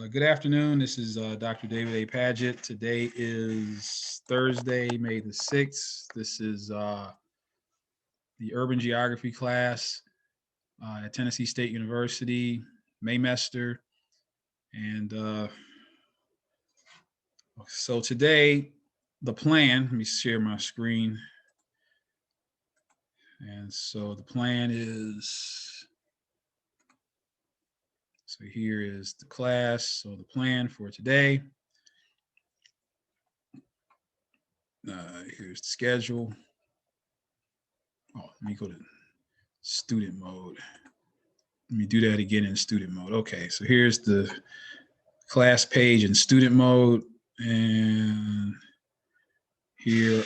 Good afternoon. This is Dr. David A. Paget. Today is Thursday, May the 6th. This is the urban geography class at Tennessee State University, Maymester. And so today, the plan, let me share my screen. And so the plan is, so here is the class. So the plan for today. Here's the schedule. Oh, let me go to student mode. Let me do that again in student mode. Okay, so here's the class page in student mode. And here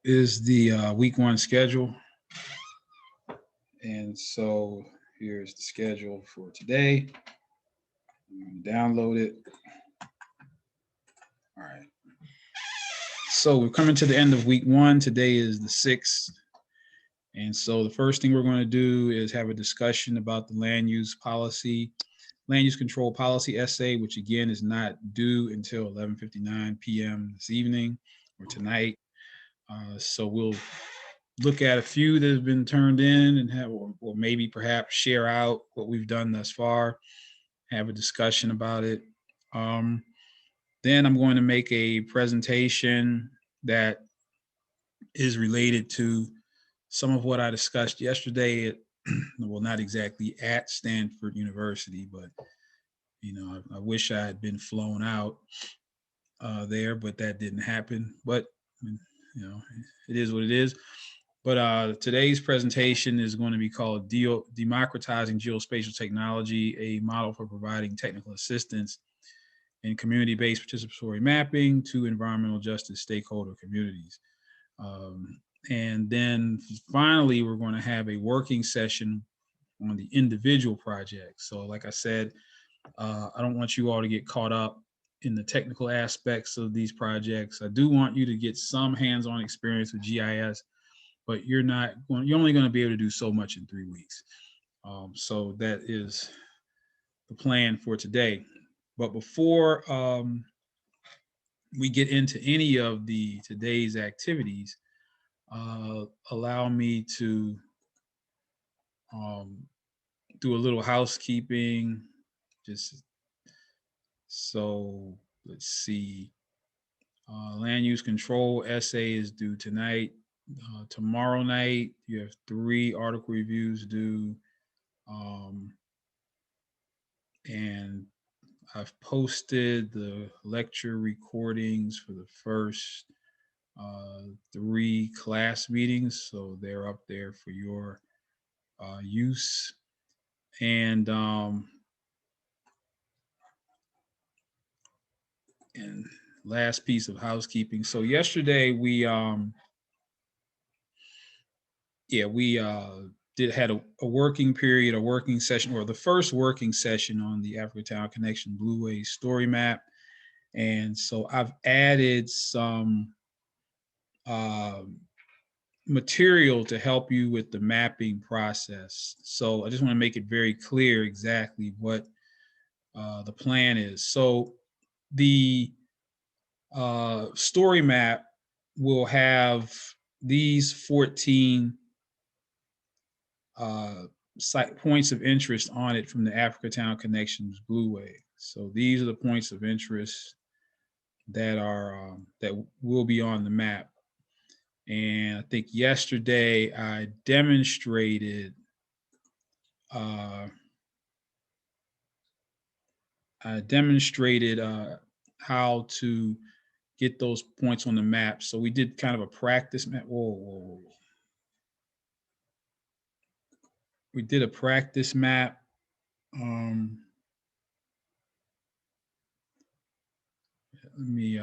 is the week one schedule. And so here's the schedule for today. I'm going to download it. All right. So we're coming to the end of week one. Today is the 6th. And so the first thing we're going to do is have a discussion about the land use control policy essay, which again is not due until 11:59 p.m. this evening or tonight. So we'll look at a few that have been turned in and have, or maybe perhaps share out what we've done thus far, have a discussion about it. Then I'm going to make a presentation that is related to some of what I discussed yesterday well, not exactly at Stanford University, but I wish I had been flown out there, but that didn't happen. But it is what it is. But today's presentation is going to be called Democratizing Geospatial Technology, a model for providing technical assistance in community-based participatory mapping to environmental justice stakeholder communities. And then finally, we're going to have a working session on the individual projects. So like I said, I don't want you all to get caught up in the technical aspects of these projects. I do want you to get some hands-on experience with GIS, but you're only going to be able to do so much in 3 weeks. So that is the plan for today. But before we get into any of today's activities, allow me to do a little housekeeping. Just so let's see. Land use control essay is due tonight. Tomorrow night, you have 3 article reviews due. And I've posted the lecture recordings for the first 3 class meetings, so they're up there for your use. And last piece of housekeeping. So yesterday we had a working period, a working session, or the first working session on the Africatown Connection Blueway story map. And so I've added some material to help you with the mapping process. So I just want to make it very clear exactly what the plan is. So the story map will have these 14 points of interest on it from the Africatown Connections Blueway. So these are the points of interest that will be on the map. And I think yesterday I demonstrated how to get those points on the map. So we did kind of a practice map. Whoa. We did a practice map. Let me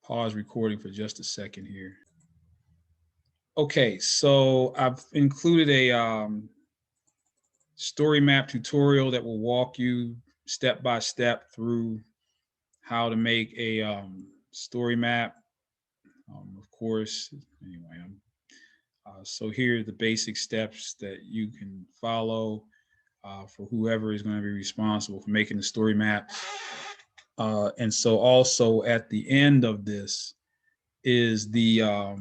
pause recording for just a second here. Okay, so I've included a story map tutorial that will walk you step by step through how to make a story map. Of course, anyway, So here are the basic steps that you can follow for whoever is going to be responsible for making the story map. And so also at the end of this is the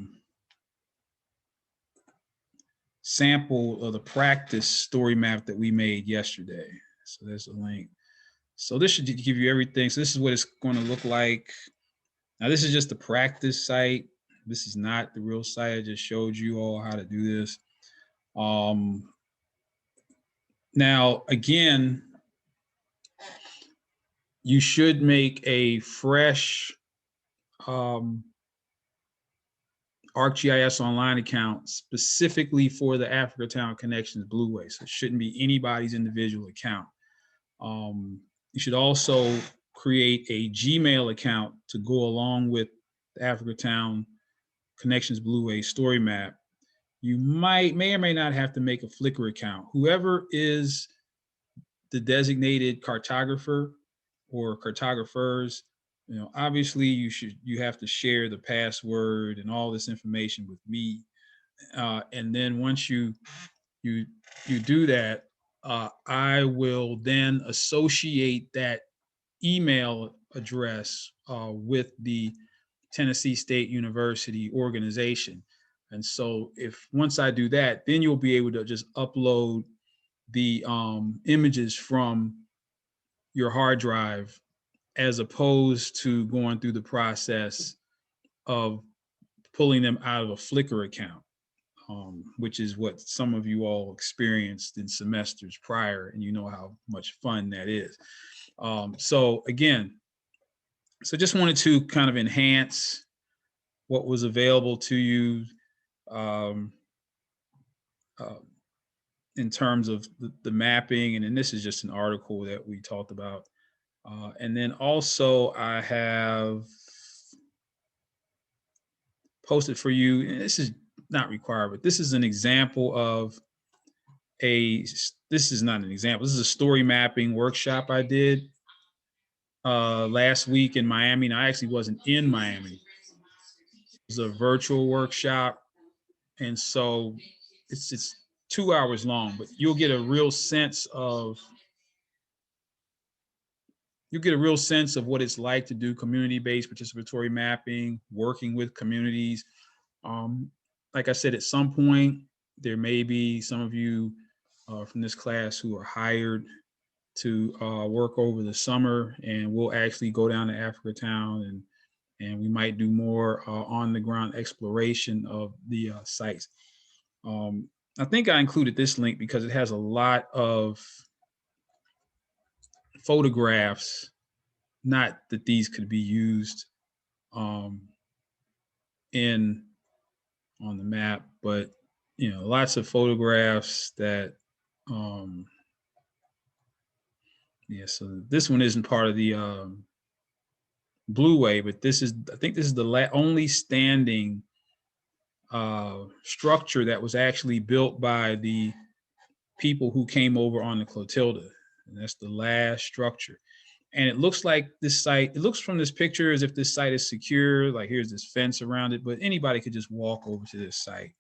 sample of the practice story map that we made yesterday. So there's a link. So this should give you everything. So this is what it's going to look like. Now this is just the practice site. This is not the real site. I just showed you all how to do this. Now, again, you should make a fresh ArcGIS Online account specifically for the Africatown Connections Blueway. So it shouldn't be anybody's individual account. You should also create a Gmail account to go along with the Africatown Connections Blueway story map. You may or may not have to make a Flickr account. Whoever is the designated cartographer or cartographers, obviously you have to share the password and all this information with me. And then once you do that, I will then associate that email address with the Tennessee State University organization. And so once I do that, then you'll be able to just upload the images from your hard drive as opposed to going through the process of pulling them out of a Flickr account, which is what some of you all experienced in semesters prior, and you know how much fun that is. So again, just wanted to kind of enhance what was available to you in terms of the mapping, and then this is just an article that we talked about. And then also I have posted for you, and this is not required, but this is an example of this is not an example, this is a story mapping workshop I did last week in Miami. Now, I actually wasn't in Miami. It was a virtual workshop, and so it's 2 hours long, but you'll get a real sense of what it's like to do community-based participatory mapping, working with communities. Like I said, at some point, there may be some of you from this class who are hired to work over the summer, and we'll actually go down to Africatown, and we might do more on the ground exploration of the sites. I think I included this link because it has a lot of photographs, not that these could be used on the map, but lots of photographs that so this one isn't part of the Blueway, but I think this is the only standing structure that was actually built by the people who came over on the Clotilda, and that's the last structure. And it looks like this site, it looks from this picture as if this site is secure, like here's this fence around it, but anybody could just walk over to this site.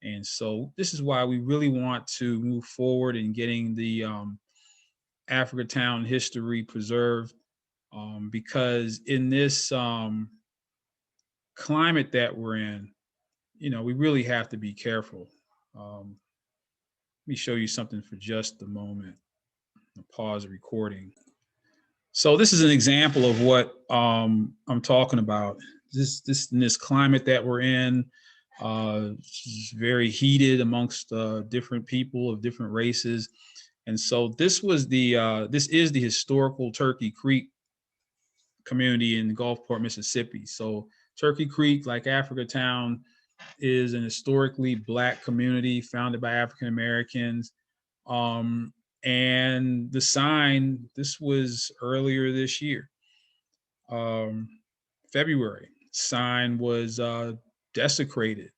And so this is why we really want to move forward in getting the Africatown history preserved, because in this climate that we're in, we really have to be careful. Let me show you something for just a moment. I'll pause the recording. So this is an example of what I'm talking about. In this climate that we're in, it's very heated amongst different people of different races. And so this is the historical Turkey Creek community in Gulfport, Mississippi. So Turkey Creek, like Africatown, is an historically Black community founded by African Americans. And the sign, this was earlier this year, February, sign was desecrated.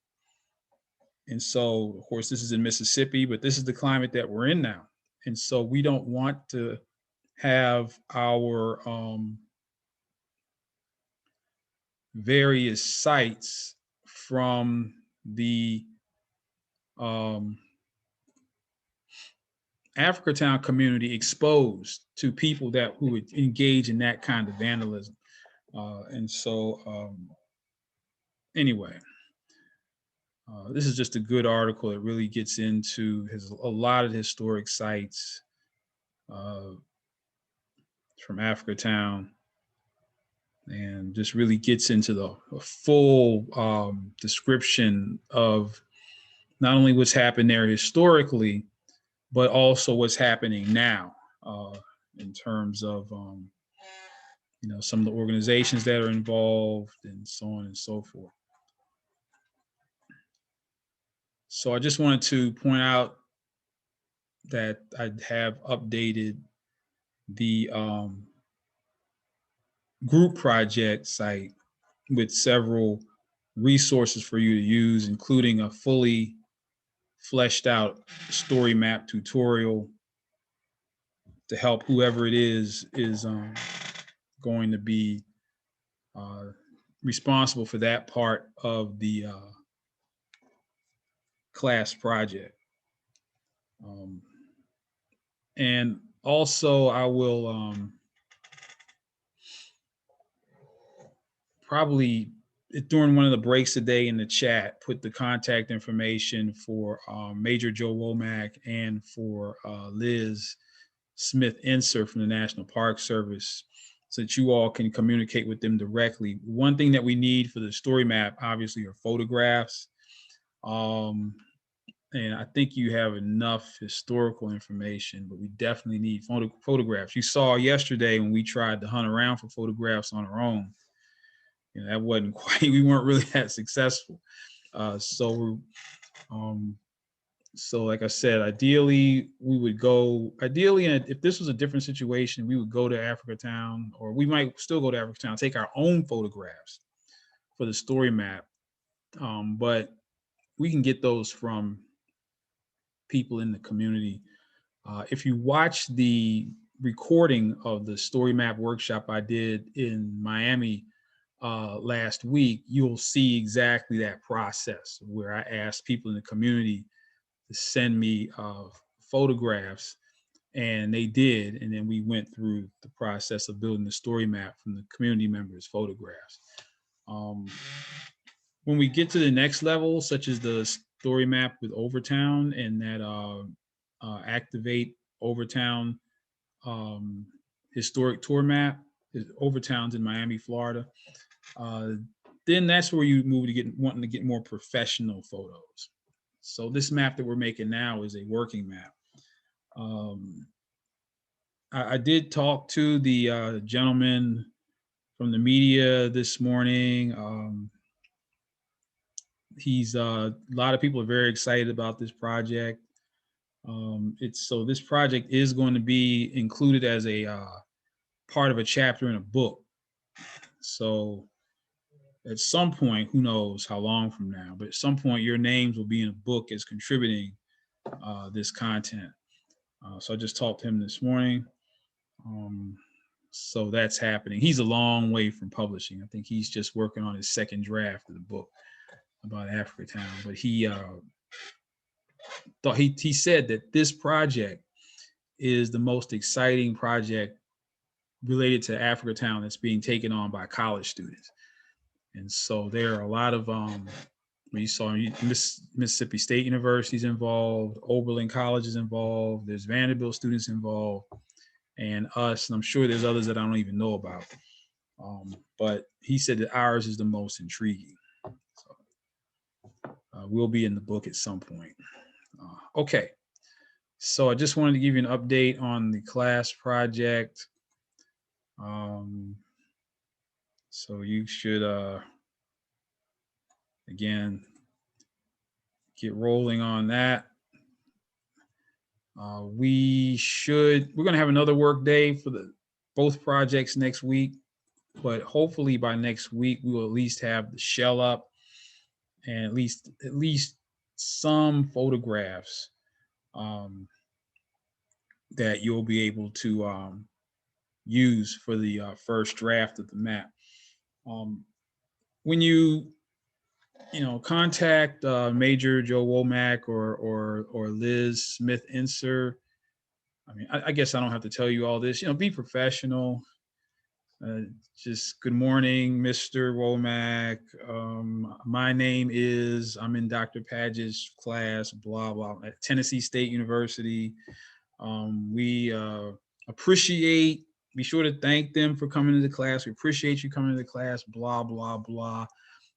And so, of course, this is in Mississippi, but this is the climate that we're in now. And so we don't want to have our various sites from the um, Africatown community exposed to people who would engage in that kind of vandalism. And so, anyway, this is just a good article that really gets into a lot of the historic sites uh, from Africatown, and just really gets into the full description of not only what's happened there historically, but also what's happening now in terms of some of the organizations that are involved and so on and so forth. So I just wanted to point out that I have updated the group project site with several resources for you to use, including a fully fleshed out story map tutorial to help whoever it is going to be responsible for that part of the class project. And also I will probably during one of the breaks today in the chat, put the contact information for Major Joe Womack and for Liz Smith-Enser from the National Park Service, so that you all can communicate with them directly. One thing that we need for the story map, obviously, are photographs. And I think you have enough historical information, but we definitely need photographs. You saw yesterday when we tried to hunt around for photographs on our own, that wasn't quite, we weren't really that successful. So like I said, ideally, we would go, and if this was a different situation, we would go to Africatown, or we might still go to Africatown, take our own photographs for the story map. But we can get those from people in the community. If you watch the recording of the story map workshop I did in Miami last week, you'll see exactly that process where I asked people in the community to send me photographs, and they did. And then we went through the process of building the story map from the community members' photographs. When we get to the next level, such as the story map with Overtown and that Activate Overtown historic tour map, Overtown's in Miami, Florida. Then that's where you move to wanting to get more professional photos. So this map that we're making now is a working map. I did talk to the gentleman from the media this morning. A lot of people are very excited about this project. This project is going to be included as a part of a chapter in a book. So at some point, who knows how long from now, but at some point your names will be in a book as contributing this content. So I just talked to him this morning. So that's happening. He's a long way from publishing. I think he's just working on his second draft of the book about Africatown. But he said that this project is the most exciting project related to Africatown that's being taken on by college students. And so there are a lot of you saw Mississippi State University's involved, Oberlin College is involved, there's Vanderbilt students involved, and us, and I'm sure there's others that I don't even know about. But he said that ours is the most intriguing. So we'll be in the book at some point. Okay, so I just wanted to give you an update on the class project. So you should, again, get rolling on that. We're going to have another work day for both projects next week, but hopefully by next week, we will at least have the shell up and at least some photographs that you'll be able to use for the first draft of the map. When you contact Major Joe Womack or Liz Smith Inser. I mean, I guess I don't have to tell you all this. Be professional. Just good morning, Mr. Womack. My name is, I'm in Dr. Padgett's class, blah, blah, at Tennessee State University. We appreciate, be sure to thank them for coming to the class. We appreciate you coming to the class, blah, blah, blah.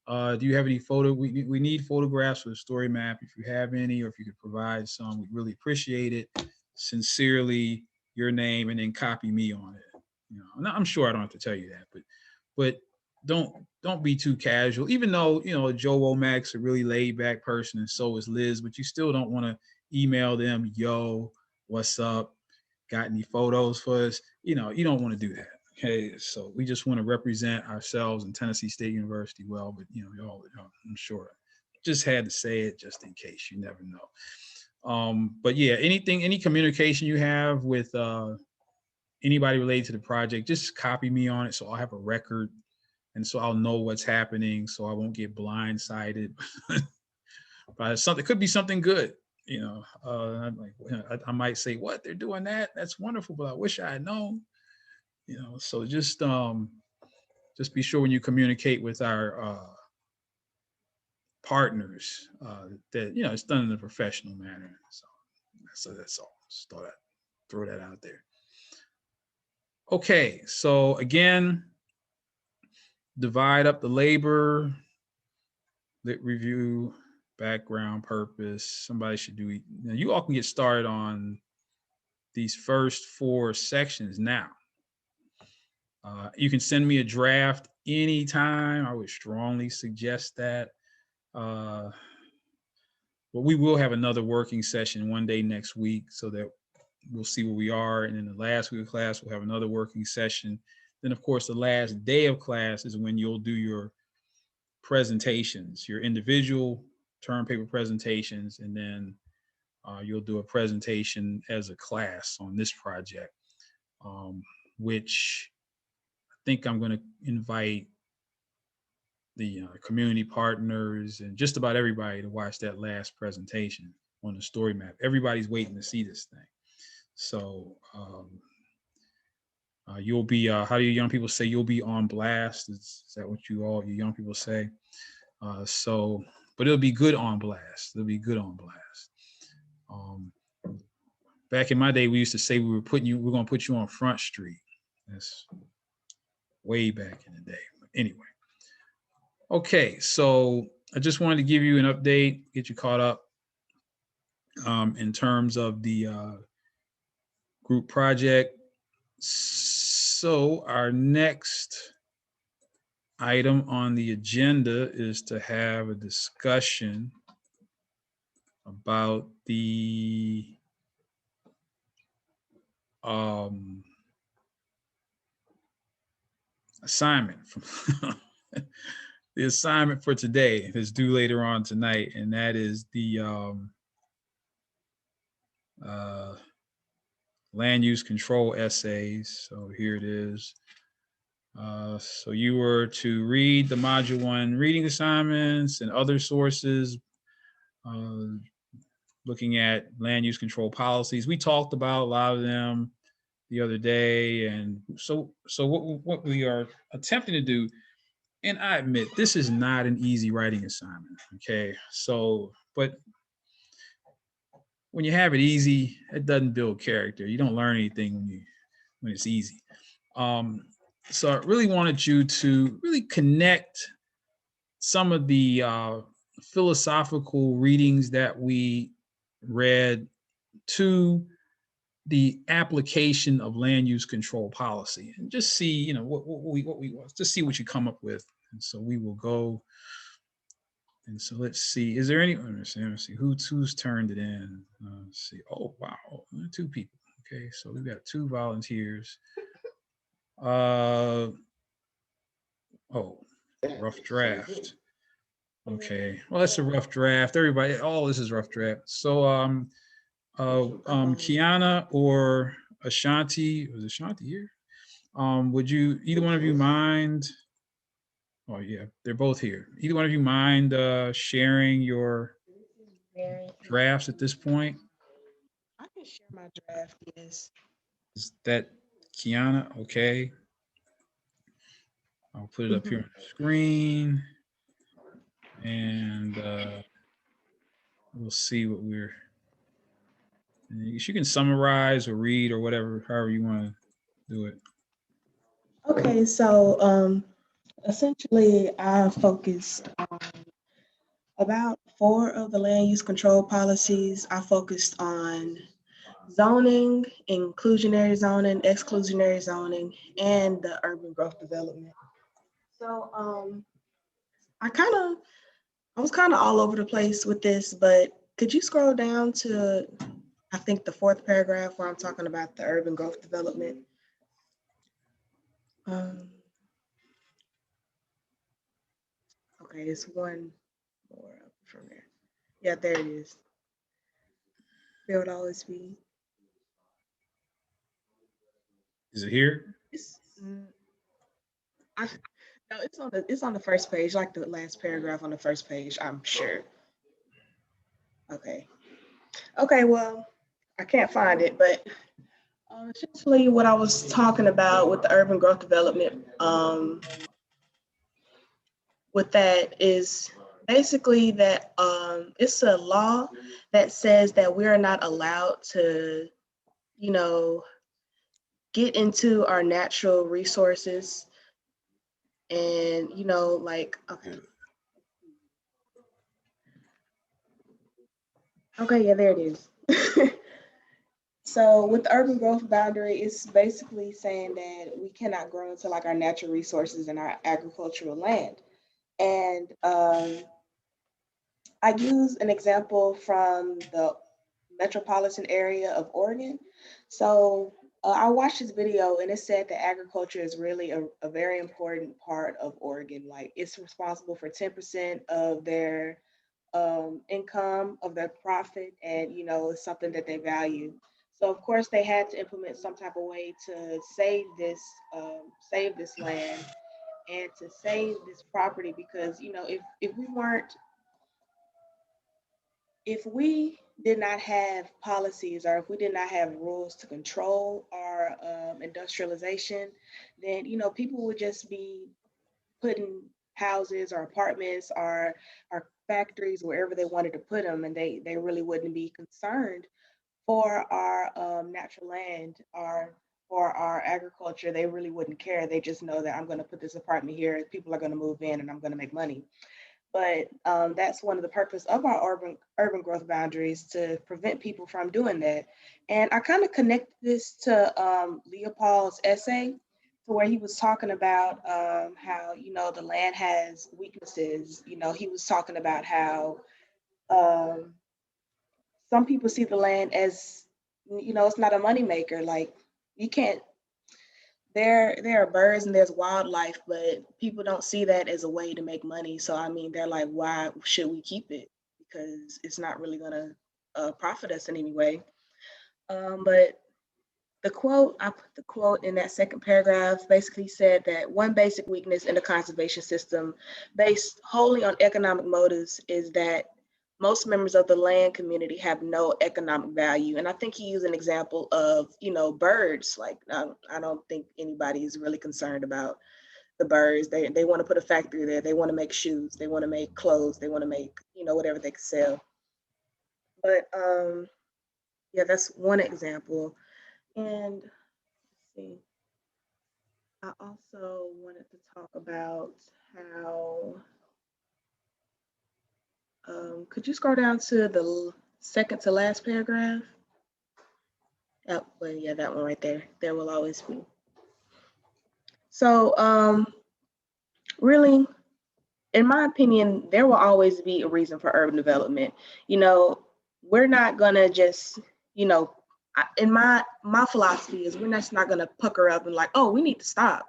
Do you have any photo? We need photographs for the story map. If you have any, or if you could provide some, we really appreciate it. Sincerely, your name, and then copy me on it. I'm sure I don't have to tell you that, but don't be too casual. Even though Joe Womack's a really laid back person, and so is Liz, but you still don't want to email them, yo, what's up? Got any photos for us? You don't want to do that. Okay, so we just want to represent ourselves in Tennessee State University well, but y'all, I'm sure, just had to say it just in case. You never know. But yeah, any communication you have with anybody related to the project, just copy me on it so I'll have a record, and so I'll know what's happening, so I won't get blindsided. But something could be something good. I might say, what, they're doing that? That's wonderful, but I wish I had known. So just be sure when you communicate with our partners that it's done in a professional manner. So that's all. Just thought I'd throw that out there. Okay, so again, divide up the labor, lit review, background, purpose. Somebody should do. You all can get started on these first 4 sections now. You can send me a draft anytime. I would strongly suggest that. But we will have another working session one day next week so that we'll see where we are. And then the last week of class, we'll have another working session. Then, of course, the last day of class is when you'll do your presentations, your individual term paper presentations, and then you'll do a presentation as a class on this project, which I think I'm going to invite the community partners and just about everybody to watch that last presentation on the story map. Everybody's waiting to see this thing. So you'll be, how do you young people say, you'll be on blast? Is that what you young people say? But it'll be good on blast. It'll be good on blast. Back in my day, we used to say we're going to put you on Front Street. That's way back in the day. But anyway. Okay, so I just wanted to give you an update, get you caught up in terms of the group project. So our next item on the agenda is to have a discussion about the assignment. The assignment for today is due later on tonight, and that is the land use control essays. So here it is. So you were to read the module 1 reading assignments and other sources, looking at land use control policies. We talked about a lot of them the other day, and so what we are attempting to do, and I admit this is not an easy writing assignment. Okay, so but when you have it easy, it doesn't build character. You don't learn anything when it's easy. So I really wanted you to really connect some of the philosophical readings that we read to the application of land use control policy, and just see, what we just see what you come up with. And so we will go. And so let's see. Is there any? Let's see who's turned it in. Let's see. Oh wow, 2 people. Okay, so we've got 2 volunteers. Oh, rough draft. Okay, well that's a rough draft. Everybody, all this is rough draft. So Kiana or Ashanti, was Ashanti here? Would you, either one of you mind? Oh yeah, they're both here. Either one of you mind sharing your drafts at this point? I can share my draft, yes. Is that Kiana? Okay. I'll put it up here Mhm. on the screen and we'll see what we're. You can summarize or read or whatever, however you want to do it. Okay, so essentially I focused on about four of the land use control policies. I focused on zoning, inclusionary zoning, exclusionary zoning, and the urban growth development. So I was kind of all over the place with this, but could you scroll down to I think the fourth paragraph where I'm talking about the urban growth development? Um, okay, it's one more up from there. Yeah, there it is. There would always be. Is it here? It's I no, it's on the first page, like the last paragraph on the first page. I'm sure. Okay. Okay. Well, I can't find it, but essentially, what I was talking about with the urban growth development, with that is basically that it's a law that says that we are not allowed to, you know, get into our natural resources and like okay, yeah, there it is. So with the urban growth boundary, it's basically saying that we cannot grow into like our natural resources and our agricultural land. And I use an example from the metropolitan area of Oregon. So I watched this video and it said that agriculture is really a very important part of Oregon. Like it's responsible for 10% of their income, of their profit, and it's something that they value. So of course they had to implement some type of way to save this land and to save this property because if we weren't if we did not have policies or if we did not have rules to control our industrialization, then people would just be putting houses or apartments or factories wherever they wanted to put them, and they really wouldn't be concerned for our natural land or for our agriculture. They really wouldn't care. They just know that I'm going to put this apartment here, people are going to move in, and I'm going to make money. But that's one of the purpose of our urban growth boundaries to prevent people from doing that. And I kind of connect this to Leopold's essay, to where he was talking about how the land has weaknesses. He was talking about how um, some people see the land as it's not a moneymaker. Like you can't there are birds and there's wildlife, but people don't see that as a way to make money. So I mean, they're like, why should we keep it? Because it's not really gonna profit us in any way. But I put the quote in that second paragraph, basically said that one basic weakness in the conservation system, based wholly on economic motives, is that most members of the land community have no economic value. And I think he used an example of, birds. Like, I don't think anybody is really concerned about the birds. They want to put a factory there. They want to make shoes. They want to make clothes. They want to make, whatever they can sell. But yeah, that's one example. And let's see. I also wanted to talk about how, could you scroll down to the second to last paragraph? Oh, well, yeah, that one right there. There will always be. So, really, in my opinion, there will always be a reason for urban development. You know, we're not gonna just, you know, in my philosophy is we're just not gonna pucker up and like, oh, we need to stop.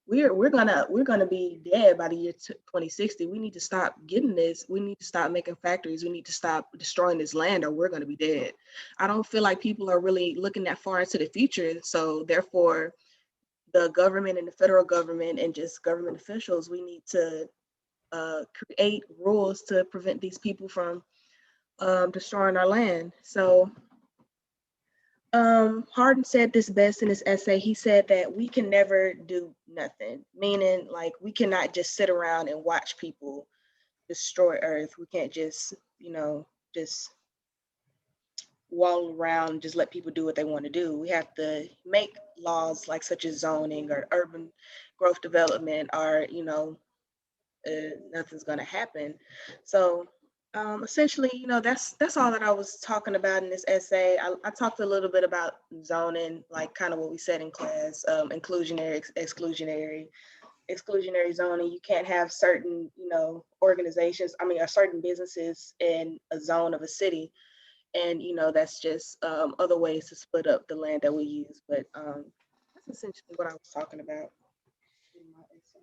We're gonna be dead by the year 2060. We need to stop getting this. We need to stop making factories. We need to stop destroying this land, or we're gonna be dead. I don't feel like people are really looking that far into the future. So therefore, the government and the federal government and just government officials, we need to create rules to prevent these people from destroying our land. So Hardin said this best in his essay. He said that we can never do nothing, meaning like we cannot just sit around and watch people destroy Earth. We can't just, just wall around and just let people do what they want to do. We have to make laws like such as zoning or urban growth development, or nothing's going to happen. So essentially, that's all that I was talking about in this essay. I talked a little bit about zoning, like kind of what we said in class, inclusionary, exclusionary zoning. You can't have certain, organizations, or certain businesses in a zone of a city. And, that's just other ways to split up the land that we use. But that's essentially what I was talking about in my essay.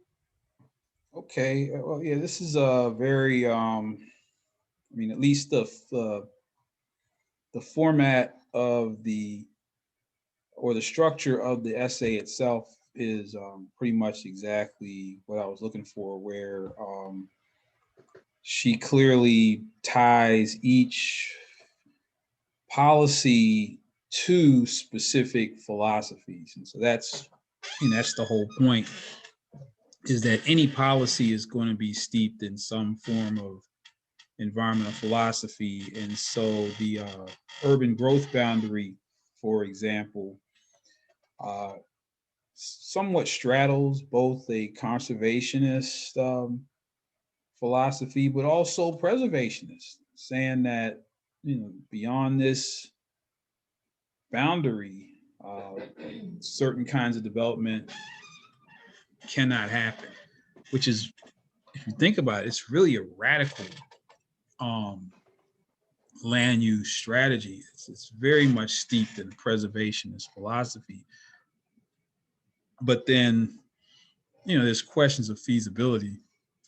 Okay, well, yeah, this is a very, at least the format of the structure of the essay itself is pretty much exactly what I was looking for, where she clearly ties each policy to specific philosophies. And so that's the whole point, is that any policy is going to be steeped in some form of environmental philosophy. And so the urban growth boundary, for example, somewhat straddles both a conservationist philosophy, but also preservationist, saying that, beyond this boundary, certain kinds of development cannot happen, which is, if you think about it, it's really a radical land use strategy. It's very much steeped in preservationist philosophy. But then, there's questions of feasibility,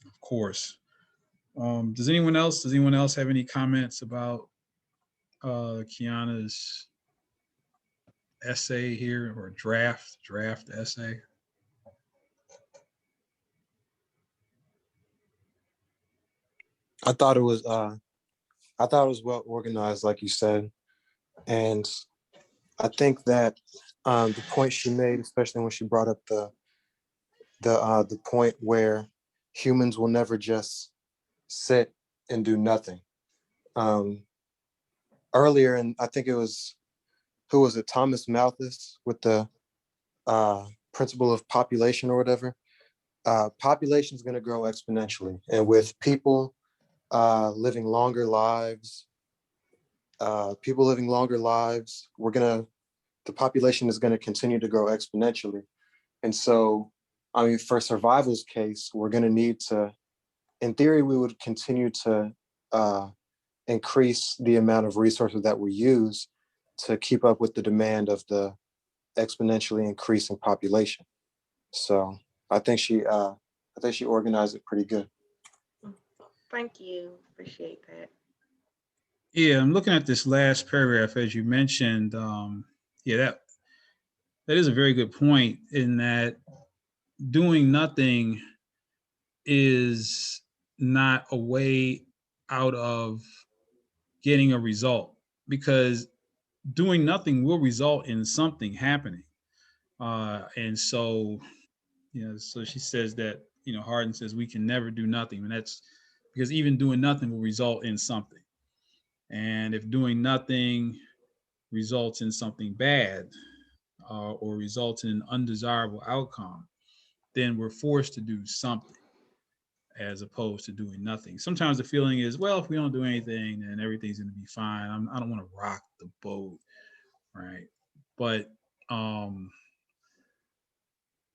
of course. Does anyone else have any comments about Kiana's essay here, or draft essay? I thought it was well organized, like you said, and I think that the point she made, especially when she brought up the point where humans will never just sit and do nothing. Earlier, and I think it was, who was it, Thomas Malthus, with the principle of population or whatever. Population is going to grow exponentially, and with people living longer lives, the population is going to continue to grow exponentially. And so, for survival's case, we're going to need to, in theory, we would continue to increase the amount of resources that we use to keep up with the demand of the exponentially increasing population. So I think she organized it pretty good. Thank you. Appreciate that. Yeah, I'm looking at this last paragraph, as you mentioned. That is a very good point, in that doing nothing is not a way out of getting a result, because doing nothing will result in something happening. And so, so she says that, Hardin says we can never do nothing. And that's because even doing nothing will result in something. And if doing nothing results in something bad, or results in an undesirable outcome, then we're forced to do something, as opposed to doing nothing. Sometimes the feeling is, well, if we don't do anything, then everything's going to be fine. I don't want to rock the boat, right? But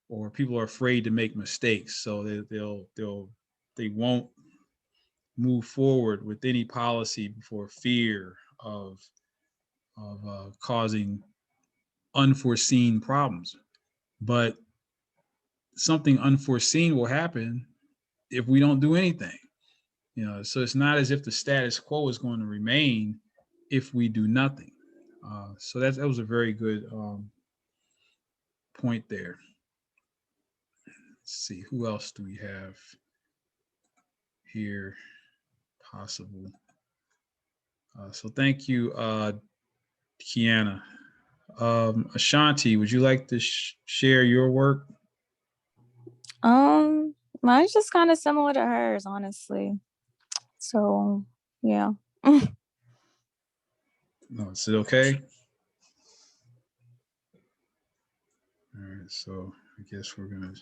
or people are afraid to make mistakes, so they won't move forward with any policy for fear of causing unforeseen problems. But something unforeseen will happen if we don't do anything. So it's not as if the status quo is going to remain if we do nothing. So that was a very good point there. see, who else do we have here possible? So thank you, Kiana. Ashanti, would you like to share your work? Mine's just kind of similar to hers, honestly. So yeah. No, is it okay? All right, so I guess we're gonna,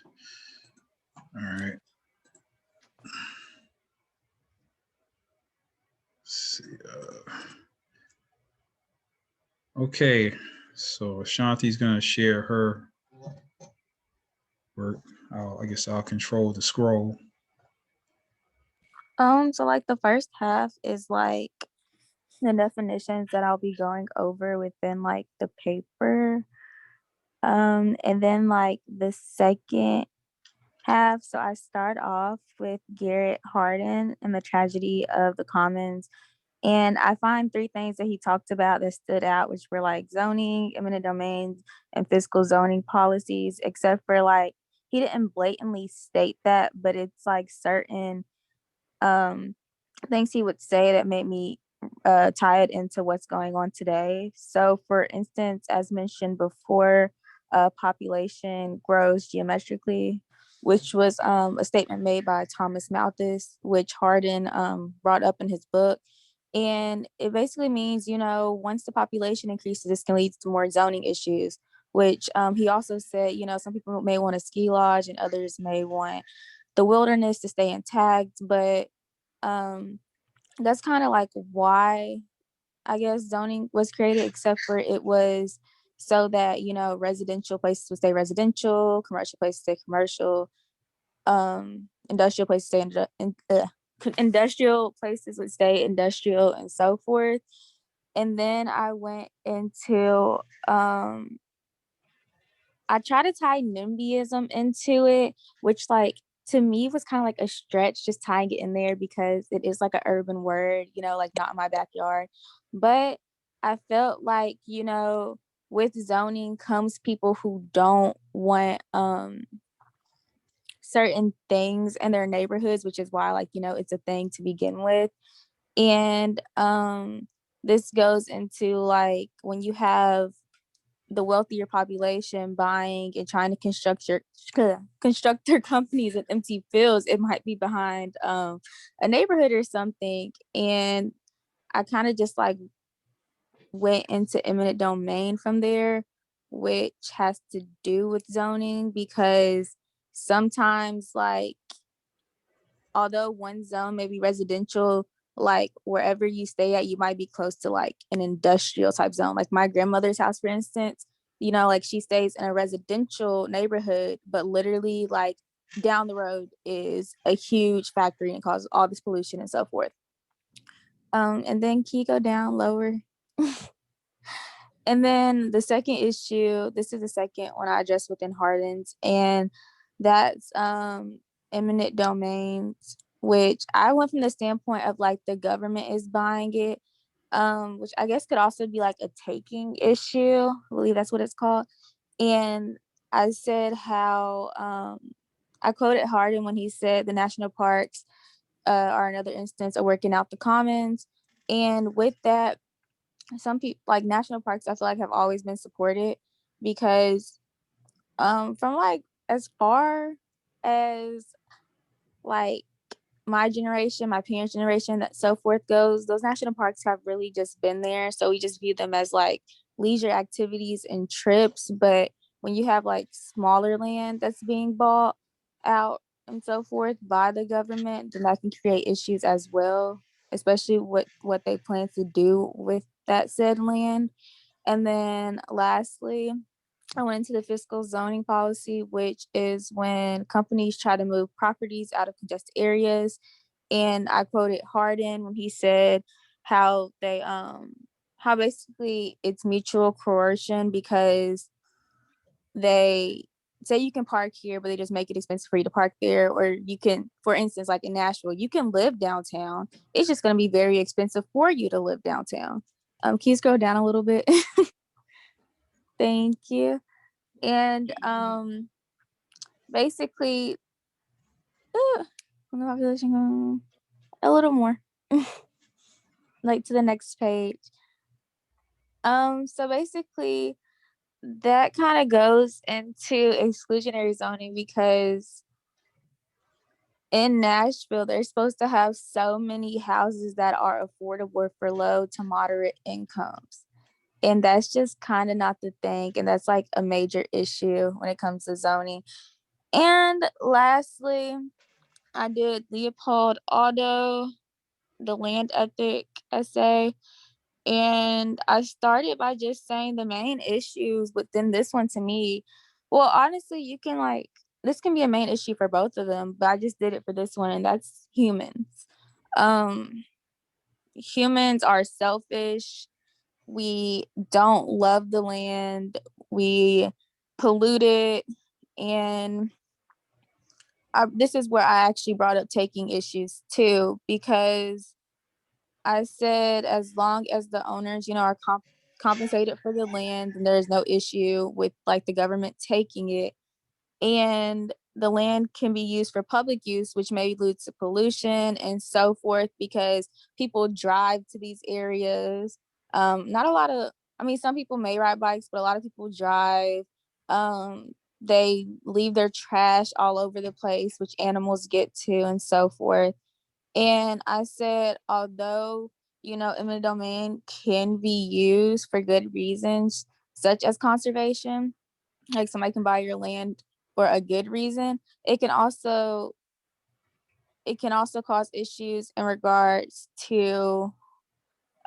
all right. Let's see. Okay, so Ashanti's gonna share her work. I guess I'll control the scroll. So like the first half is like the definitions that I'll be going over within like the paper. And then like the second half, so I start off with Garrett Hardin and the tragedy of the commons. And I find three things that he talked about that stood out, which were like zoning, eminent domains, and fiscal zoning policies, except for like he didn't blatantly state that, but it's like certain um things he would say that made me tie it into what's going on today. So for instance, as mentioned before, population grows geometrically, which was a statement made by Thomas Malthus, which Hardin brought up in his book. And it basically means, you know, once the population increases, this can lead to more zoning issues, which he also said, you know, some people may want a ski lodge and others may want the wilderness to stay intact. But that's kind of like why I guess zoning was created, except for it was so that, you know, residential places would stay residential, commercial places stay commercial, industrial places stay industrial places would stay industrial, and so forth. And then I went into I try to tie NIMBYism into it, which like to me was kind of like a stretch just tying it in there because it is like an urban word, you know, like not in my backyard. But I felt like, you know, with zoning comes people who don't want certain things in their neighborhoods, which is why like, you know, it's a thing to begin with. And this goes into like when you have the wealthier population buying and trying to construct their companies in empty fields, it might be behind a neighborhood or something. And I kind of just like went into eminent domain from there, which has to do with zoning, because sometimes like although one zone may be residential, like wherever you stay at, you might be close to like an industrial type zone. Like my grandmother's house, for instance, you know, like she stays in a residential neighborhood, but literally like down the road is a huge factory and causes all this pollution and so forth. And then can you go down lower? And then the second issue, this is the second one I addressed within Hardin's, and that's eminent domains, which I went from the standpoint of like the government is buying it, which I guess could also be like a taking issue. I believe that's what it's called. And I said how I quoted Hardin when he said the national parks are another instance of working out the commons. And with that, some people like national parks I feel like have always been supported because from like as far as like my generation, my parents' generation, that so forth goes, those national parks have really just been there. So we just view them as like leisure activities and trips. But when you have like smaller land that's being bought out and so forth by the government, then that can create issues as well, especially what they plan to do with that said land. And then lastly, I went into the fiscal zoning policy, which is when companies try to move properties out of congested areas. And I quoted Hardin when he said how they how basically it's mutual coercion because they say you can park here, but they just make it expensive for you to park there. Or you can, for instance, like in Nashville, you can live downtown. It's just going to be very expensive for you to live downtown. Can you scroll down a little bit? Thank you. And basically When the population a little more, like to the next page. So basically that kind of goes into exclusionary zoning because in Nashville, they're supposed to have so many houses that are affordable for low to moderate incomes. And that's just kind of not the thing. And that's like a major issue when it comes to zoning. And lastly, I did Leopold Otto, the land ethic essay. And I started by just saying the main issues within this one to me. Well, honestly, you can like, this can be a main issue for both of them, but I just did it for this one, and that's humans. Um, Humans are selfish. We don't love the land. We pollute it. And this is where I actually brought up taking issues too, because I said as long as the owners, are compensated for the land, and there's no issue with like the government taking it, and the land can be used for public use, which may lead to pollution and so forth, because people drive to these areas. Not a lot of, I mean, some people may ride bikes, but a lot of people drive. They leave their trash all over the place, which animals get to, and so forth. And I said, although, eminent domain can be used for good reasons, such as conservation, like somebody can buy your land for a good reason, it can also cause issues in regards to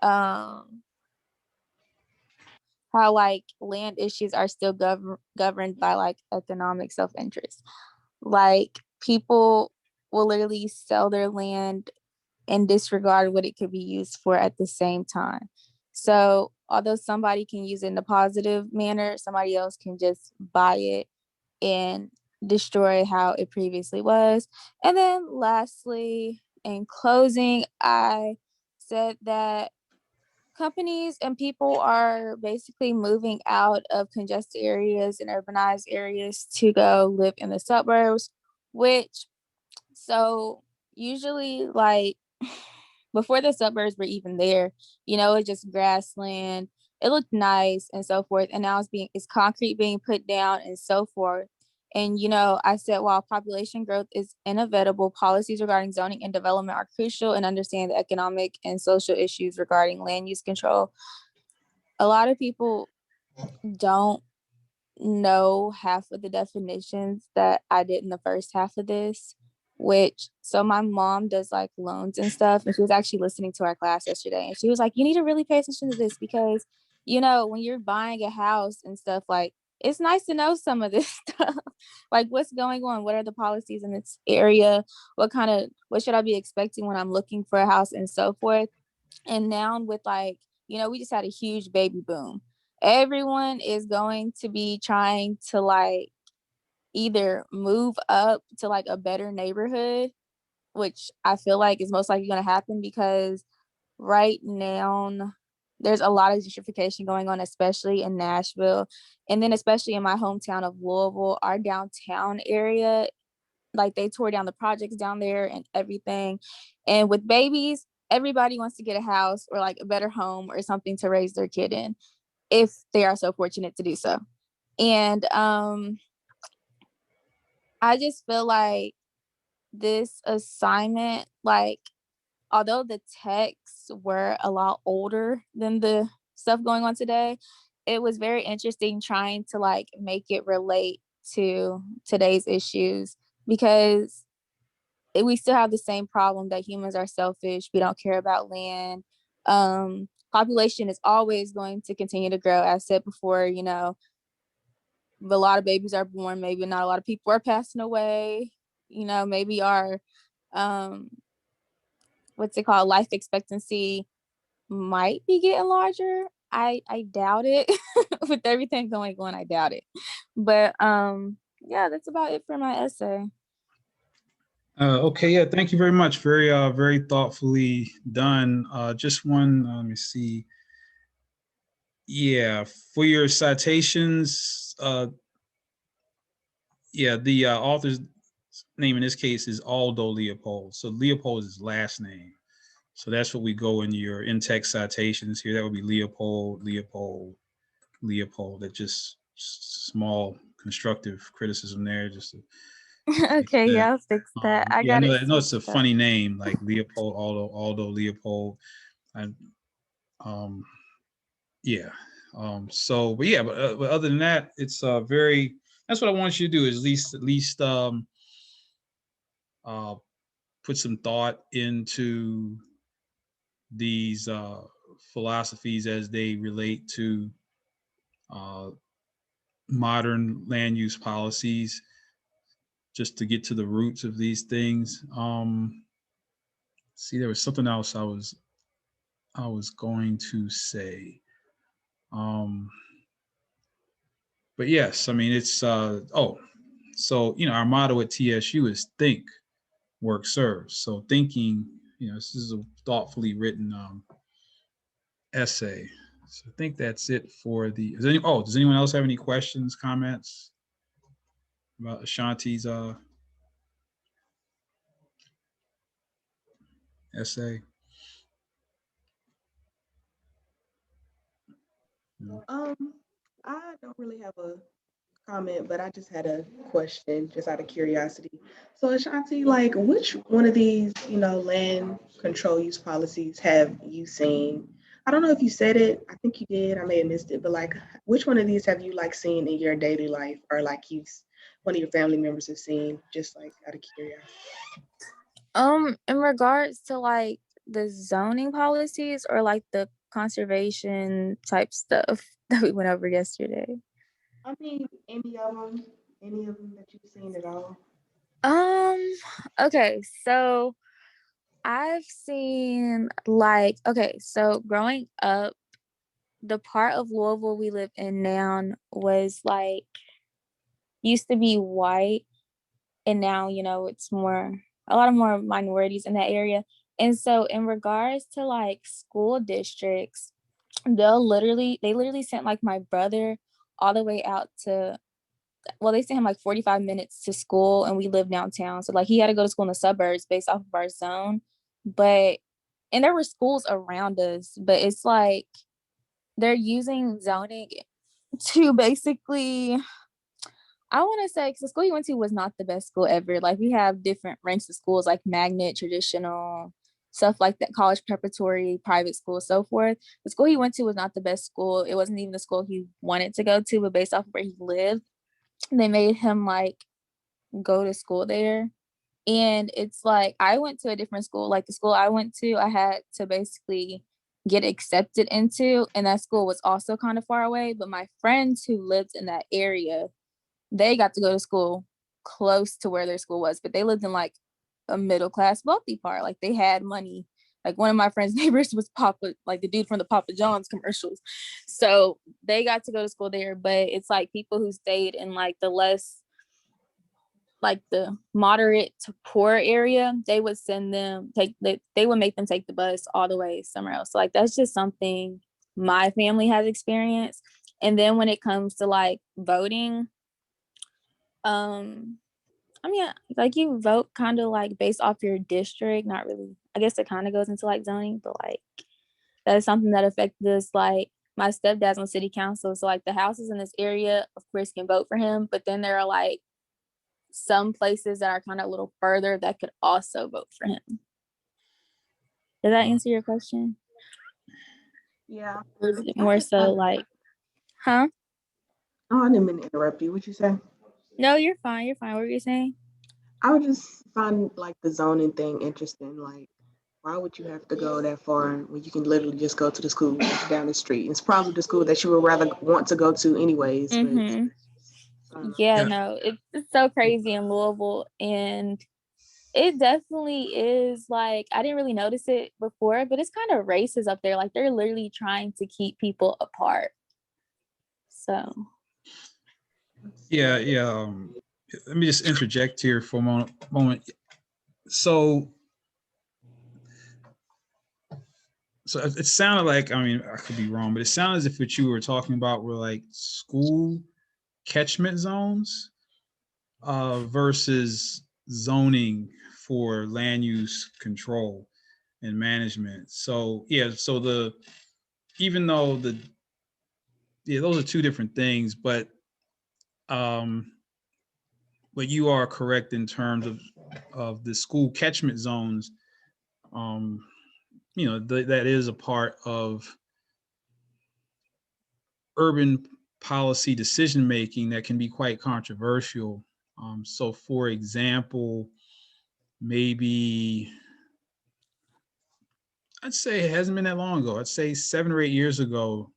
how like land issues are still governed by like economic self-interest. Like people will literally sell their land and disregard what it could be used for at the same time. So although somebody can use it in a positive manner, somebody else can just buy it and destroy how it previously was. And then lastly, in closing, I said that companies and people are basically moving out of congested areas and urbanized areas to go live in the suburbs, which so usually like before the suburbs were even there, it's just grassland. It looked nice and so forth. And now it's concrete being put down and so forth. And I said while population growth is inevitable, policies regarding zoning and development are crucial in understanding the economic and social issues regarding land use control. A lot of people don't know half of the definitions that I did in the first half of this, so my mom does like loans and stuff, and she was actually listening to our class yesterday, and she was like, you need to really pay attention to this because, when you're buying a house and stuff, like it's nice to know some of this stuff, like what's going on, what are the policies in this area, what should I be expecting when I'm looking for a house and so forth. And now with like, we just had a huge baby boom. Everyone is going to be trying to like either move up to like a better neighborhood, which I feel like is most likely going to happen because right now there's a lot of gentrification going on, especially in Nashville. And then especially in my hometown of Louisville, our downtown area, like they tore down the projects down there and everything. And with babies, everybody wants to get a house or like a better home or something to raise their kid in if they are so fortunate to do so. And I just feel like this assignment, like although the texts were a lot older than the stuff going on today, it was very interesting trying to like make it relate to today's issues because we still have the same problem that humans are selfish. We don't care about land. Population is always going to continue to grow. As I said before, a lot of babies are born. Maybe not a lot of people are passing away. Maybe our what's it called? Life expectancy might be getting larger. I doubt it. With everything going on, I doubt it. But yeah, that's about it for my essay. Okay, yeah, thank you very much. Very thoughtfully done. Just one, let me see. Yeah, for your citations, yeah, the authors name in this case is Aldo Leopold. So Leopold is his last name. So that's what we go in your in-text citations here. That would be Leopold, Leopold, Leopold. That just small constructive criticism there. Just to fix Okay, that. yeah, I'll fix that. I Yeah, got it I know it's a switched up. funny name, like Leopold, Aldo Leopold. I, yeah. So, but yeah, but other than that, it's very. That's what I want you to do. Is at least uh, put some thought into these philosophies as they relate to uh, modern land use policies, just to get to the roots of these things. See, there was something else I was going to say. Um, but yes, I mean it's so our motto at TSU is think, work, serve. So thinking, this is a thoughtfully written essay. So I think that's it for the. Does anyone else have any questions, comments about Ashanti's essay? No. I don't really have a comment, but I just had a question, just out of curiosity. So, Ashanti, like, which one of these, land control use policies have you seen? I don't know if you said it. I think you did. I may have missed it, but like, which one of these have you like seen in your daily life, or like one of your family members have seen? Just like out of curiosity. In regards to like the zoning policies or like the conservation type stuff that we went over yesterday. I mean, any of them that you've seen at all? Okay, so I've seen like, okay, so growing up, the part of Louisville we live in now was like used to be white, and now it's a lot of more minorities in that area. And so in regards to like school districts, they literally sent like my brother all the way out to, well, they sent him like 45 minutes to school, and we live downtown, so like he had to go to school in the suburbs based off of our zone. But and there were schools around us, but it's like they're using zoning to basically, I want to say, because the school he went to was not the best school ever. Like we have different ranks of schools, like magnet, traditional, stuff like that, college preparatory, private school, so forth. The school he went to was not the best school. It wasn't even the school he wanted to go to, but based off of where he lived, they made him like go to school there. And it's like I went to a different school. Like the school I went to, I had to basically get accepted into, and that school was also kind of far away. But my friends who lived in that area, they got to go to school close to where their school was, but they lived in like a middle class wealthy part. Like they had money. Like one of my friends' neighbors was Papa, like the dude from the Papa John's commercials. So they got to go to school there. But it's like people who stayed in like the less, like the moderate to poor area, they would send them they would make them take the bus all the way somewhere else. So like that's just something my family has experienced. And then when it comes to like voting, I mean, like you vote kind of like based off your district, not really. I guess it kind of goes into like zoning, but like that is something that affected us. Like my stepdad's on city council, so like the houses in this area, of course, can vote for him. But then there are like some places that are kind of a little further that could also vote for him. Does that answer your question? Yeah. Or is it more so like, huh? Oh, I didn't mean to interrupt you. What you say? No, you're fine. You're fine. What were you saying? I would just find like the zoning thing interesting. Like, why would you have to go that far when you can literally just go to the school down the street? It's probably the school that you would rather want to go to anyways. Mm-hmm. But, Yeah, Yeah. no, it's so crazy in Louisville, and it definitely is. Like I didn't really notice it before, but it's kind of racist up there. Like they're literally trying to keep people apart. So Yeah, yeah. Let me just interject here for a moment. So it sounded like, I mean, I could be wrong, but it sounded as if what you were talking about were like school catchment zones versus zoning for land use control and management. So yeah, so even though those are two different things, but you are correct in terms of the school catchment zones. That is a part of urban policy decision making that can be quite controversial. So, for example, maybe I'd say it hasn't been that long ago. I'd say 7 or 8 years ago,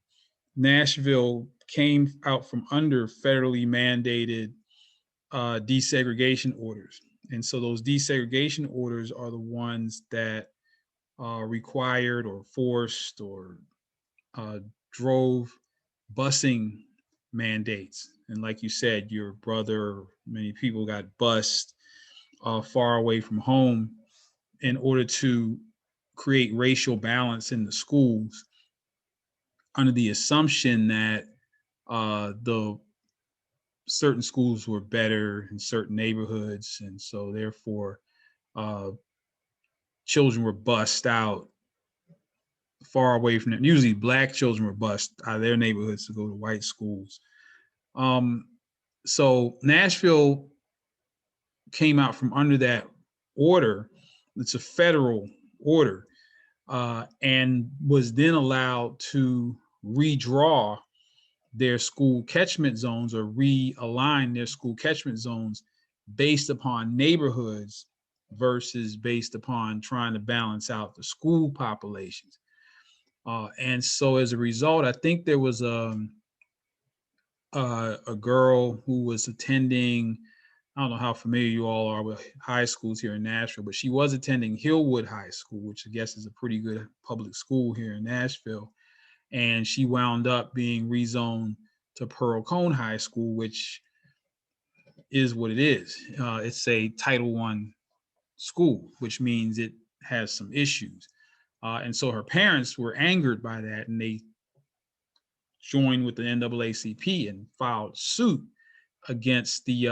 Nashville came out from under federally mandated desegregation orders. And so those desegregation orders are the ones that required or forced or drove busing mandates. And like you said, your brother, many people got bused far away from home in order to create racial balance in the schools under the assumption that the certain schools were better in certain neighborhoods. And so therefore, children were bussed out far away from them. Usually Black children were bussed out of their neighborhoods to go to white schools. So Nashville came out from under that order. It's a federal order, and was then allowed to redraw their school catchment zones or realign their school catchment zones based upon neighborhoods versus based upon trying to balance out the school populations. And so as a result, I think there was a girl who was attending, I don't know how familiar you all are with high schools here in Nashville, but she was attending Hillwood High School, which I guess is a pretty good public school here in Nashville. And she wound up being rezoned to Pearl Cone High School, which is what it is. It's a Title I school, which means it has some issues. And so her parents were angered by that, and they joined with the NAACP and filed suit against the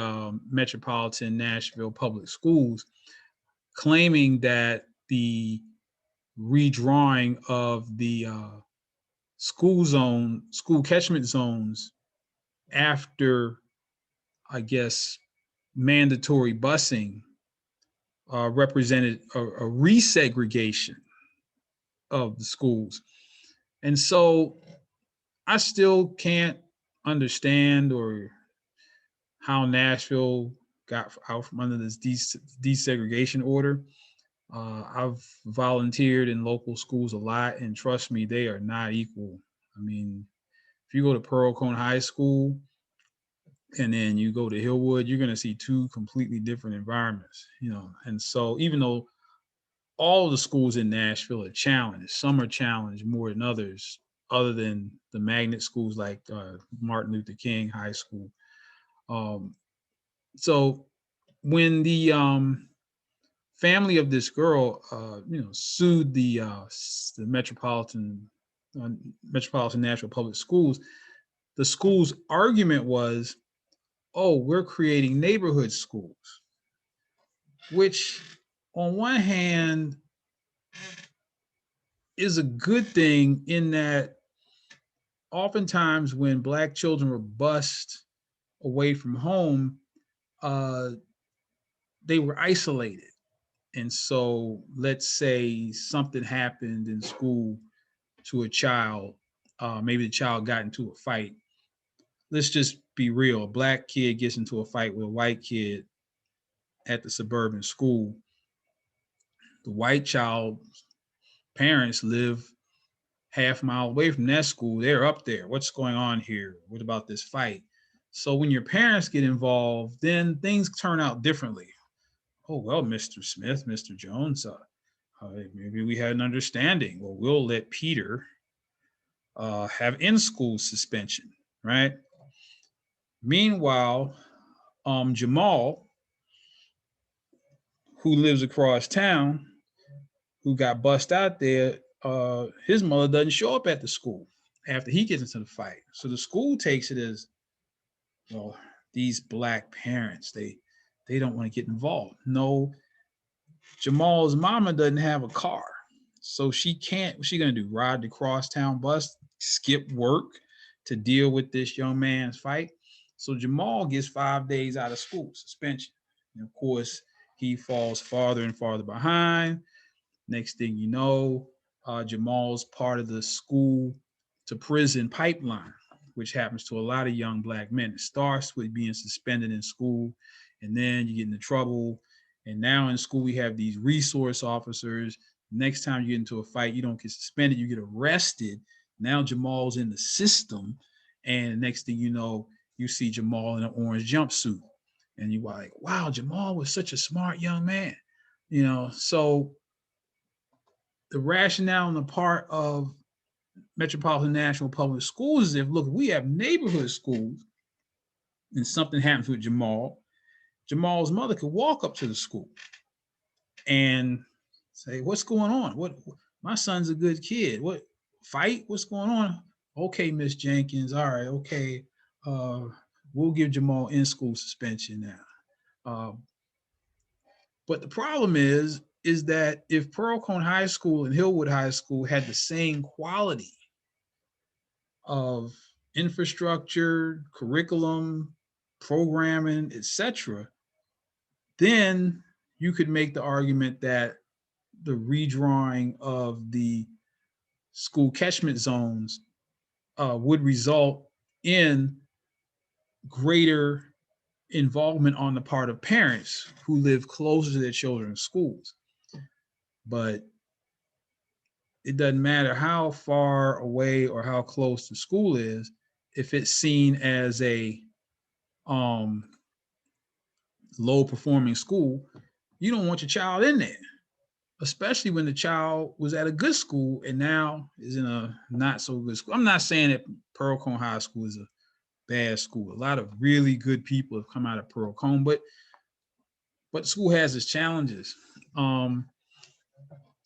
Metropolitan Nashville Public Schools, claiming that the redrawing of the school catchment zones after, I guess, mandatory busing represented a resegregation of the schools. And so I still can't understand or how Nashville got out from under this desegregation order. I've volunteered in local schools a lot, and trust me, they are not equal. I mean, if you go to Pearl Cone High School and then you go to Hillwood, you're going to see two completely different environments, And so even though all the schools in Nashville are challenged, some are challenged more than others, other than the magnet schools like Martin Luther King High School. So when the family of this girl, sued the Metropolitan Nashville Public Schools, the school's argument was, "Oh, we're creating neighborhood schools," which, on one hand, is a good thing in that oftentimes when Black children were bused away from home, they were isolated. And so let's say something happened in school to a child, maybe the child got into a fight. Let's just be real. A Black kid gets into a fight with a white kid at the suburban school. The white child's parents live half a mile away from that school. They're up there. What's going on here? What about this fight? So when your parents get involved, then things turn out differently. Oh, well, Mr. Smith, Mr. Jones, maybe we had an understanding. Well, we'll let Peter have in-school suspension, right? Meanwhile, Jamal, who lives across town, who got bussed out there, his mother doesn't show up at the school after he gets into the fight. So the school takes it as, well, these Black parents, they they don't want to get involved. No, Jamal's mama doesn't have a car. So she can't, what's she gonna do? Ride the crosstown bus, skip work to deal with this young man's fight? So Jamal gets 5 days out of school, suspension. And of course, he falls farther and farther behind. Next thing you know, Jamal's part of the school to prison pipeline, which happens to a lot of young Black men. It starts with being suspended in school, and then you get into trouble. And now in school, we have these resource officers. Next time you get into a fight, you don't get suspended, you get arrested. Now Jamal's in the system. And next thing you know, you see Jamal in an orange jumpsuit. And you're like, wow, Jamal was such a smart young man. So the rationale on the part of Metropolitan National Public Schools is if, look, we have neighborhood schools and something happens with Jamal, Jamal's mother could walk up to the school and say, what's going on? What, my son's a good kid. What, fight? What's going on? Okay, Miss Jenkins. All right, okay. We'll give Jamal in-school suspension now. But the problem is that if Pearl Cone High School and Hillwood High School had the same quality of infrastructure, curriculum, programming, etc., then you could make the argument that the redrawing of the school catchment zones would result in greater involvement on the part of parents who live closer to their children's schools. But it doesn't matter how far away or how close the school is, if it's seen as a low performing school, you don't want your child in there, especially when the child was at a good school and now is in a not so good school. I'm not saying that Pearl Cone High School is a bad school. A lot of really good people have come out of Pearl Cone, but the school has its challenges.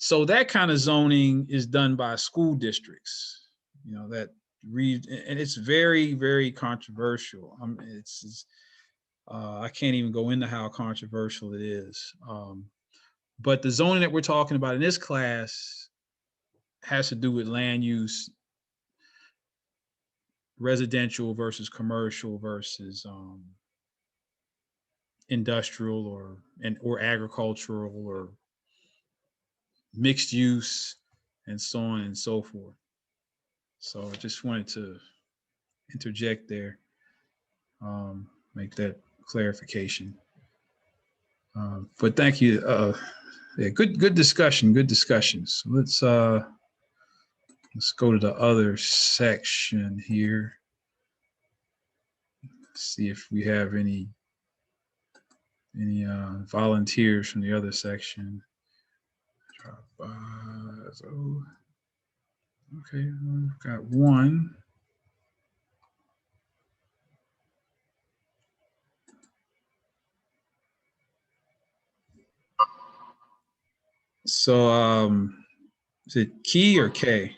So that kind of zoning is done by school districts, that read, and it's very, very controversial. I can't even go into how controversial it is. But the zoning that we're talking about in this class has to do with land use, residential versus commercial versus industrial or agricultural or mixed use and so on and so forth. So I just wanted to interject there, make that clarification. But thank you. Yeah, good discussion. Good discussions. Let's go to the other section here. See if we have any volunteers from the other section. Okay, I've got one. So is it Key or K?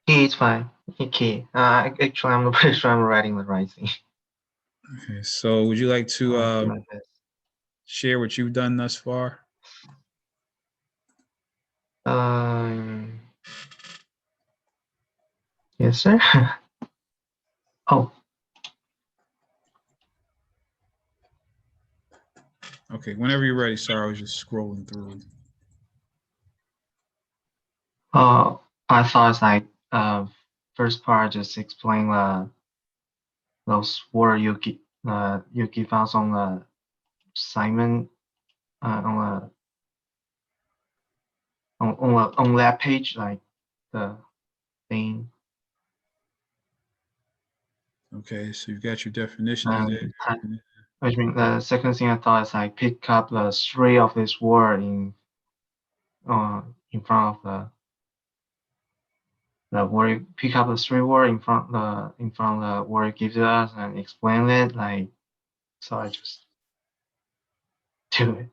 Key is fine. Key. Actually, I'm not pretty sure I'm writing the right thing. Okay, so would you like to share what you've done thus far? Yes, sir. Oh. Okay, whenever you're ready. Sorry, I was just scrolling through. I thought it's like first part just explain those words you give us on the assignment on that page, like the thing. Okay, so you've got your definitions there. Which means the second thing I thought is like pick up the three of this word in front of the word, pick up the three word in front of the word it gives us and explain it, like, so I just do it.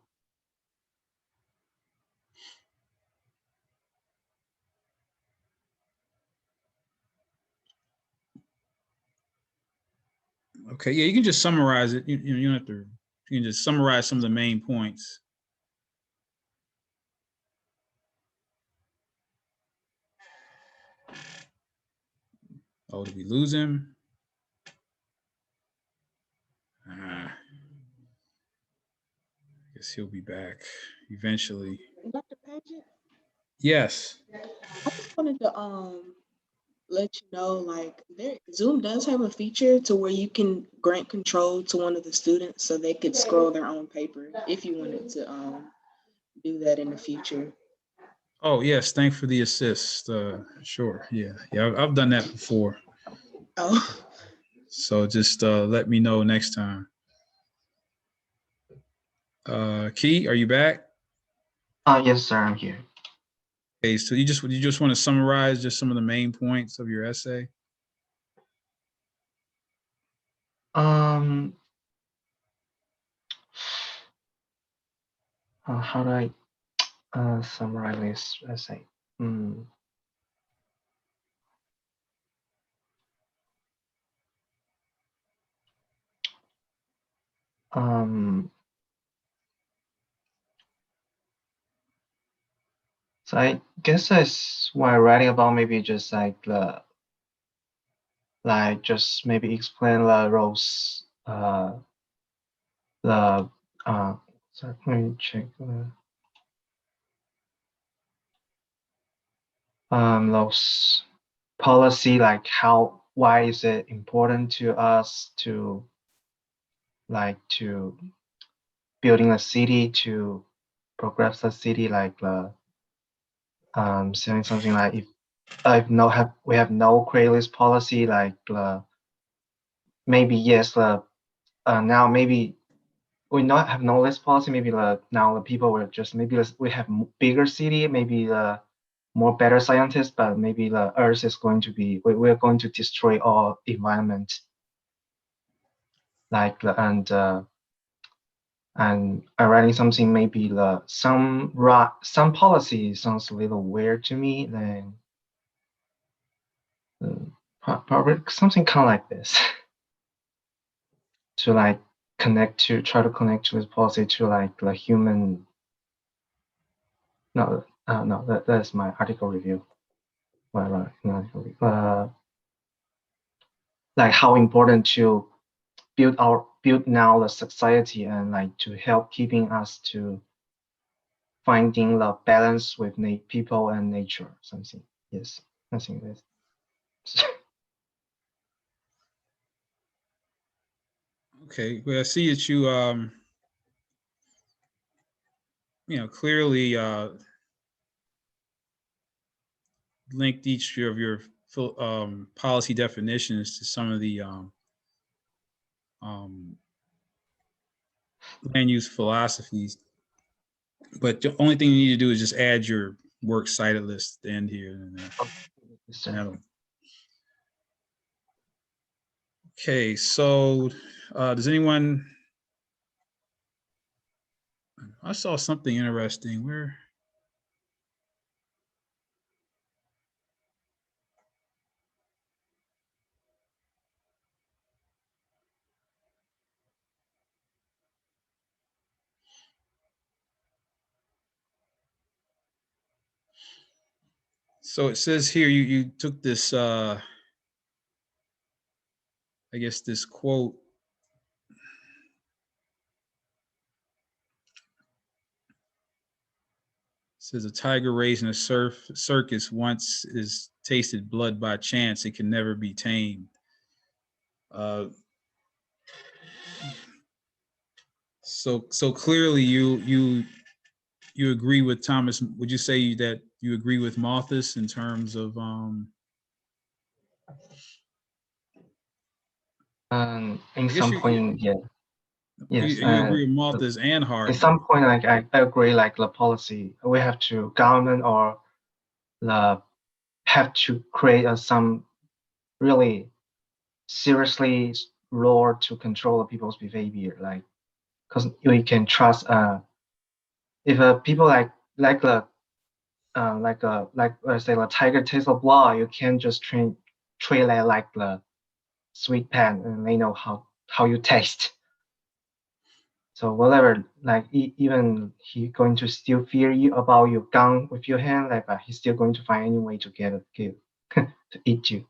Okay, yeah, you can just summarize it. You don't have to you can just summarize some of the main points. Oh, did we lose him? I guess he'll be back eventually. Dr. Paget, Yes. I just wanted to let you know, like, Zoom does have a feature to where you can grant control to one of the students so they could scroll their own paper if you wanted to do that in the future. Oh, yes. Thanks for the assist. Sure. Yeah. I've done that before. Oh, So just let me know next time. Key, are you back? Yes, sir, I'm here. Okay, so you just want to summarize just some of the main points of your essay? How do I summarize this essay? So I guess that's what I'm writing about, maybe just like just maybe explain the roles, sorry, let me check. Those policy, like why is it important to us to building a city, to progress the city, like saying something like if we have no credit policy, like maybe yes, now maybe we not have no list policy, maybe now the people will just maybe we have bigger city, maybe the more better scientists, but maybe the earth is going to be we're going to destroy all environment, like and I'm writing something maybe some policy sounds a little weird to me, then probably something kind of like this to like try to connect to this policy to like the human. No, that's my article review. Whatever, like how important to build now the society and like to help keeping us to finding the balance with people and nature, something. Yes, I think this. Okay. Well, I see that you clearly linked each of your policy definitions to some of the land use philosophies. But the only thing you need to do is just add your works cited list at the end here. Okay, so does anyone? I saw something interesting. Where? So it says here you took this I guess this quote. It says a tiger raised in a circus once is tasted blood by chance, it can never be tamed. So clearly you agree with Thomas. Would you say that you agree with Malthus in terms of in some point, yeah. Yes, you agree with Malthus and Hart. At some point, like I agree, like the policy we have to government or have to create some really seriously law to control people's behavior, like because we can trust if people like let's say the tiger tastes of blood, you can't just treat it like the sweet pan and they know how you taste. So whatever, like even he going to still fear you about your gun with your hand, like but he's still going to find any way to get it, to eat you.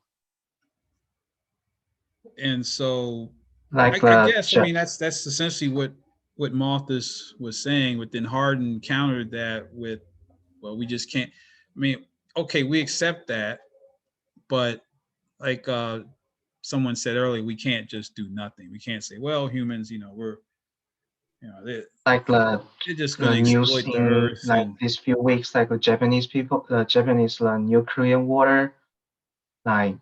And so Like I the guess, I mean, that's essentially what Malthus was saying, but then Hardin countered that with, well, we just can't, I mean, okay, we accept that, but like someone said earlier, we can't just do nothing. We can't say, well, humans, we're, like they're just going the to news exploit the in earth. like And these few weeks, like the Japanese nuclear water, like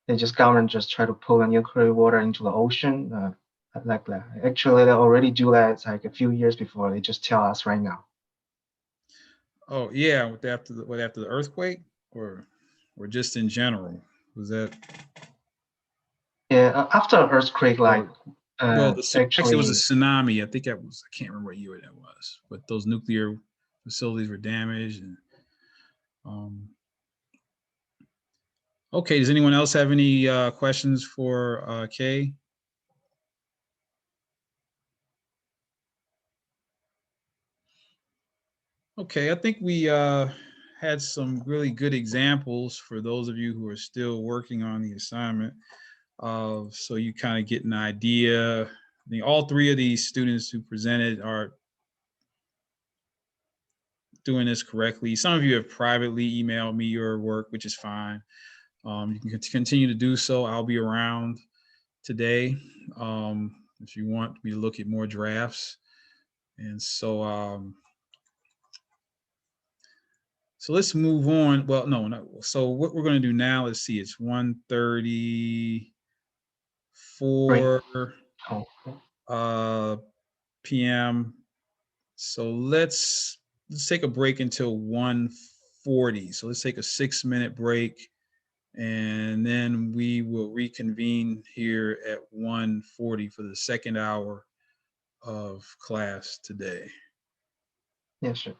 they just government just try to pull the nuclear water into the ocean, like that. Actually, they already do that like a few years before. They just tell us right now. oh yeah, after the earthquake, or just in general, was that? Yeah, after earthquake, like Well, actually, it was a actually, tsunami. I think I can't remember what year that was, but those nuclear facilities were damaged. And okay, does anyone else have any questions for Kay? Okay, I think we had some really good examples for those of you who are still working on the assignment. So you kind of get an idea. I think all three of these students who presented are doing this correctly. Some of you have privately emailed me your work, which is fine. You can continue to do so. I'll be around today if you want me to look at more drafts. And so, so let's move on. Well, no. So what we're going to do now is see. It's 1:34 oh, p.m. So let's take a break until 1:40. So let's take a 6-minute break, and then we will reconvene here at 1:40 for the second hour of class today. yeah, sure.